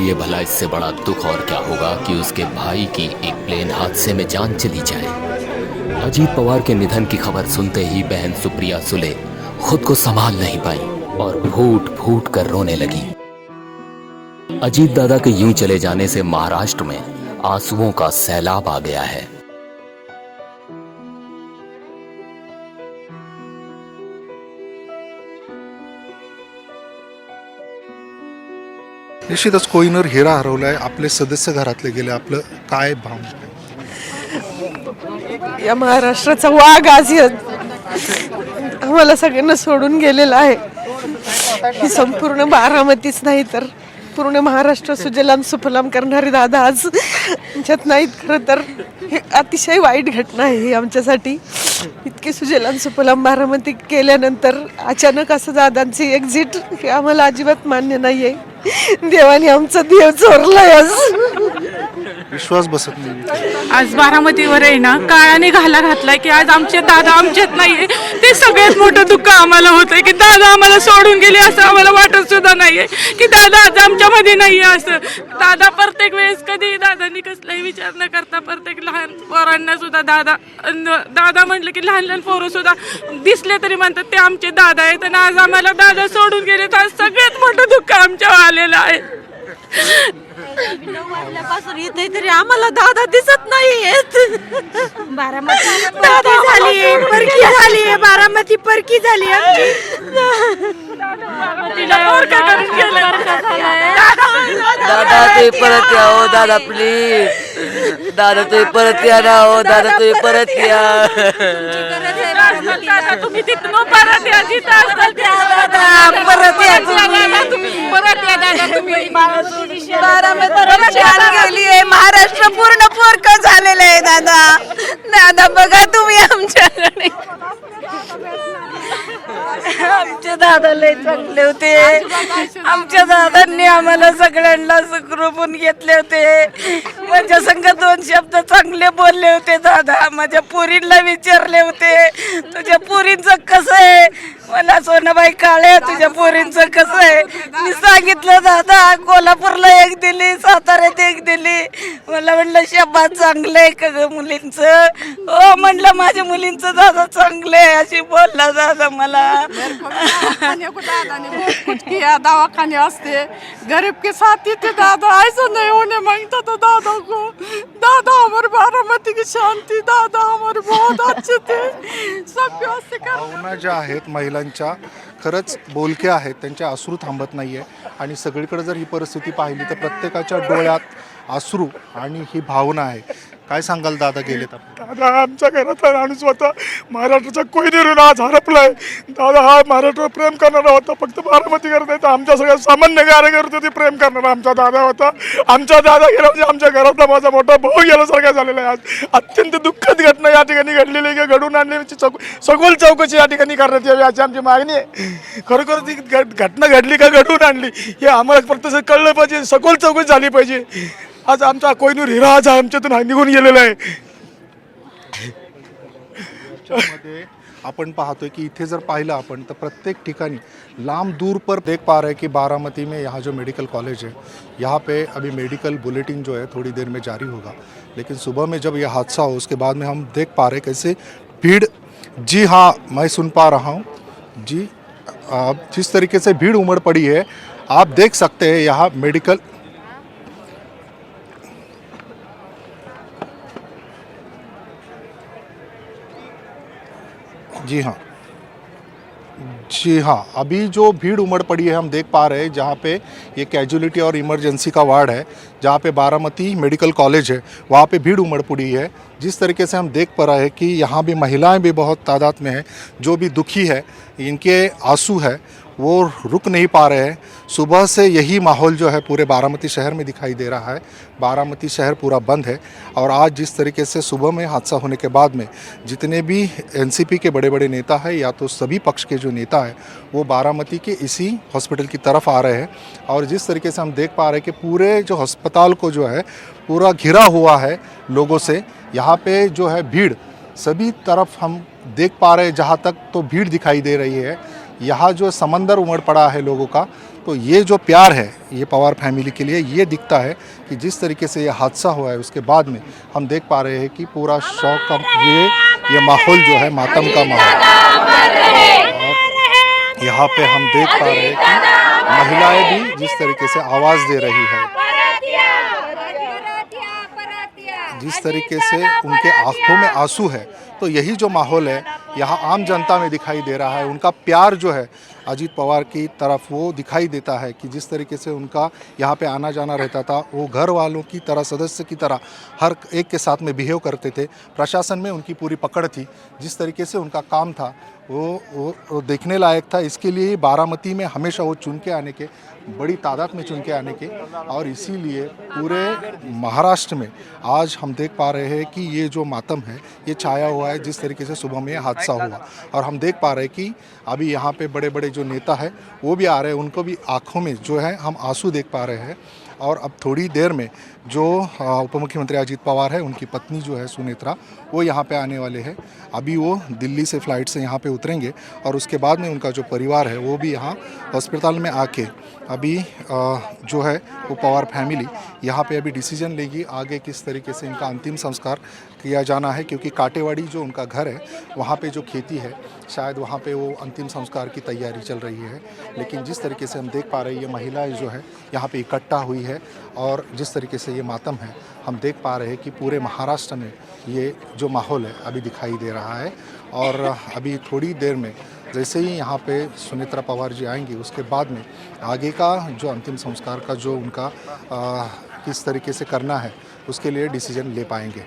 लिए भला इससे बड़ा दुख और क्या होगा कि उसके भाई की एक प्लेन हादसे में जान चली जाए। अजीत पवार के निधन की खबर सुनते ही बहन सुप्रिया सुले खुद को संभाल नहीं पाई और फूट फूट कर रोने लगी। अजीत दादा के यूं चले जाने से महाराष्ट्र में आंसुओं का सैलाब आ गया है। निश्चितच कोहिनूर हिरा हरवलाय, आपले सदस्य घरातले गेले, आपलं काय भाव? या महाराष्ट्राचा वाघ आज आम्हाला सगळ्यांना सोडून गेलेला आहे। ही संपूर्ण बारामतीच नाही तर पूर्ण महाराष्ट्र सुजलाम सुफलाम करणारे दादा आज आमच्यात नाहीत। खरं तर हे अतिशय वाईट घटना आहे ही आमच्यासाठी। इतके सुजलाम सुफलाम बारामती केल्यानंतर अचानक असं दादांची एक्झिट हे आम्हाला अजिबात मान्य नाहीये। देवाने आमचा देव चोरलाय आज। विश्वास बसत नाही। आज बारामतीवर आहे ना काळाने घाला घातलाय की आज आमचे दादा आमच्यात नाहीये। ते सगळ्यात मोठं दुःख आम्हाला होतंय की दादा आम्हाला सोडून गेले असं आम्हाला वाटत सुद्धा नाहीये की दादा आज आमच्यामध्ये नाहीये। असं दादा प्रत्येक वेळेस कधी दादांनी कसलाही विचार न करता प्रत्येक लहान पोरांना सुद्धा दादा म्हटलं की लहान लहान पोरं सुद्धा दिसले तरी म्हणतात ते आमचे दादा आहेत आणि आज आम्हाला दादा सोडून गेले तर आज सगळ्यात मोठं दुःख आमच्यावर आलेलं आहे। वाजल्यापासून इथे तरी आम्हाला दादा दिसत नाहीयेत। बारामती झाली, परकी झाली, बारामती परकी झाली दादा तुम्ही परत या हो दादा प्लीज, दादा तुम्ही परत या ना हो दादा तुम्ही परत या। तुम्ही तिथून परत या जिथं असाल परत या तुम्ही परत या दादा तुम्ही। महाराष्ट्र पूर्ण पोरक झालेलं आहे दादा। दादा बघा तुम्ही आमच्याकडे, आमचे दादा लय चांगले होते। आमच्या दादांनी आम्हाला सगळ्यांना सुखरूपून घेतले होते। माझ्या संग दोन शब्द चांगले बोलले होते दादा। माझ्या पोरींना विचारले होते तुझ्या पोरींचं कसं आहे, मला सोनाबाई काळे तुझ्या पोरींचं कसं आहे। मी सांगितलं दादा कोल्हापूरला एक दिली, साताऱ्यात एक दिली। मला म्हणलं शब्द चांगलं आहे का ग मुलींचं? हो म्हणलं माझ्या मुलींचं दादा चांगलं आहे अशी बोलला दादा मला। दवाखाने असते गरीब के साथ ही थे दादा, ऐसा नहीं होने मांगता था दादा को। दादा हमारे बारामती की शांति, दादा हमारे बहुत अच्छे थे, सब व्यवस्थित कर। भावना ज्या आहेत महिलांच्या खरंच बोलक्या आहेत, त्यांचे अश्रू थांबत नाही आहे आणि सगळीकडे जर ही परिस्थिती पाहिली तर प्रत्येकाच्या डोळ्यात अश्रू आणि ही भावना आहे। काय सांगाल दादा गेलेत आपण? दादा आमच्या घरातला माणूस होता, महाराष्ट्राचा कोहिनूर आज हरपलाय। दादा हा महाराष्ट्रावर प्रेम करणारा होता, फक्त बारामती करत नाही तर आमच्या सगळ्या सामान्य कार्यकर्ते प्रेम करणारा आमचा दादा होता। आमचा दादा गेला म्हणजे आमच्या घरातला माझा मोठा भाऊ गेल्यासारखा झालेला आहे। आज अत्यंत दुःखद घटना या ठिकाणी घडलेली आहे, घडून आणण्याची सखोल चौकशी या ठिकाणी करण्यात यावी अशी आमची मागणी आहे। खरोखर ती घटना घडली का घडून आणली हे आम्हाला प्रत्यक्ष कळलं पाहिजे, सखोल चौकशी झाली पाहिजे। आज आमचा कोहिनूर हिरा आज आमच्यातून निघून गेलेला आहे। अपन पाहतोय कि इथे जर पाहिलं अपन तो प्रत्येक ठिकानी लांब दूर पर देख पा रहे हैं कि बारामती में यहाँ जो मेडिकल कॉलेज है यहाँ पे अभी मेडिकल बुलेटिन जो है थोड़ी देर में जारी होगा, लेकिन सुबह में जब यह हादसा हो उसके बाद में हम देख पा रहे कैसे भीड़, जी हाँ मैं सुन पा रहा हूँ जी, जिस तरीके से भीड़ उमड़ पड़ी है आप देख सकते हैं यहाँ मेडिकल। जी हाँ अभी जो भीड़ उमड़ पड़ी है हम देख पा रहे हैं, जहाँ पे ये कैजुअलिटी और इमरजेंसी का वार्ड है, जहाँ पे बारामती मेडिकल कॉलेज है वहाँ पे भीड़ उमड़ पड़ी है। जिस तरीके से हम देख पा रहे हैं कि यहाँ भी महिलाएं भी बहुत तादाद में है जो भी दुखी है, इनके आंसू है वो रुक नहीं पा रहे हैं। सुबह से यही माहौल जो है पूरे बारामती शहर में दिखाई दे रहा है। बारामती शहर पूरा बंद है और आज जिस तरीके से सुबह में हादसा होने के बाद में जितने भी एनसीपी के बड़े बड़े नेता हैं या तो सभी पक्ष के जो नेता हैं वो बारामती के इसी हॉस्पिटल की तरफ आ रहे हैं। और जिस तरीके से हम देख पा रहे हैं कि पूरे जो अस्पताल को जो है पूरा घिरा हुआ है लोगों से। यहाँ पे जो है भीड़ सभी तरफ हम देख पा रहे हैं, जहाँ तक तो भीड़ दिखाई दे रही है। यहाँ जो समंदर उमड़ पड़ा है लोगों का, तो ये जो प्यार है ये पवार फैमिली के लिए ये दिखता है कि जिस तरीके से ये हादसा हुआ है उसके बाद में हम देख पा रहे हैं कि पूरा शौक का ये माहौल जो है मातम का माहौल। और यहाँ पे हम देख पा रहे हैं कि महिलाएं भी जिस तरीके से आवाज़ दे रही है, जिस तरीके से उनके आंखों में आंसू है, तो यही जो माहौल है यहाँ आम जनता में दिखाई दे रहा है। उनका प्यार जो है अजीत पवार की तरफ वो दिखाई देता है कि जिस तरीके से उनका यहाँ पे आना जाना रहता था, वो घर वालों की तरह, सदस्य की तरह हर एक के साथ में बिहेव करते थे। प्रशासन में उनकी पूरी पकड़ थी, जिस तरीके से उनका काम था वो देखने लायक था। इसके लिए बारामती में हमेशा वो चुन के आने के, बड़ी तादाद में चुन के आने के, और इसीलिए पूरे महाराष्ट्र में आज हम देख पा रहे हैं कि ये जो मातम है ये छाया हुआ है। जिस तरीके से सुबह में हादसा हुआ और हम देख पा रहे हैं कि अभी यहाँ पे बड़े बड़े जो नेता है वो भी आ रहे हैं, उनको भी आँखों में जो है हम आंसू देख पा रहे हैं। और अब थोड़ी देर में जो उप मुख्यमंत्री अजीत पवार है, उनकी पत्नी जो है सुनेत्रा, वो यहाँ पे आने वाले हैं। अभी वो दिल्ली से फ़्लाइट से यहाँ पे उतरेंगे और उसके बाद में उनका जो परिवार है वो भी यहाँ अस्पताल में आके अभी जो है वो पवार फैमिली यहाँ पे अभी डिसीजन लेगी आगे किस तरीके से इनका अंतिम संस्कार किया जाना है। क्योंकि काटेवाड़ी जो उनका घर है वहाँ पे जो खेती है, शायद वहाँ पे वो अंतिम संस्कार की तैयारी चल रही है। लेकिन जिस तरीके से हम देख पा रहे हैं ये महिलाएं जो है यहाँ पे इकट्ठा हुई है और जिस तरीके से ये मातम है हम देख पा रहे हैं कि पूरे महाराष्ट्र में ये जो माहौल है अभी दिखाई दे रहा है। और अभी थोड़ी देर में जैसे ही यहाँ पे सुनेत्रा पवार जी आएंगी उसके बाद में आगे का जो अंतिम संस्कार का जो उनका किस तरीके से करना है उसके लिए डिसीजन ले पाएंगे।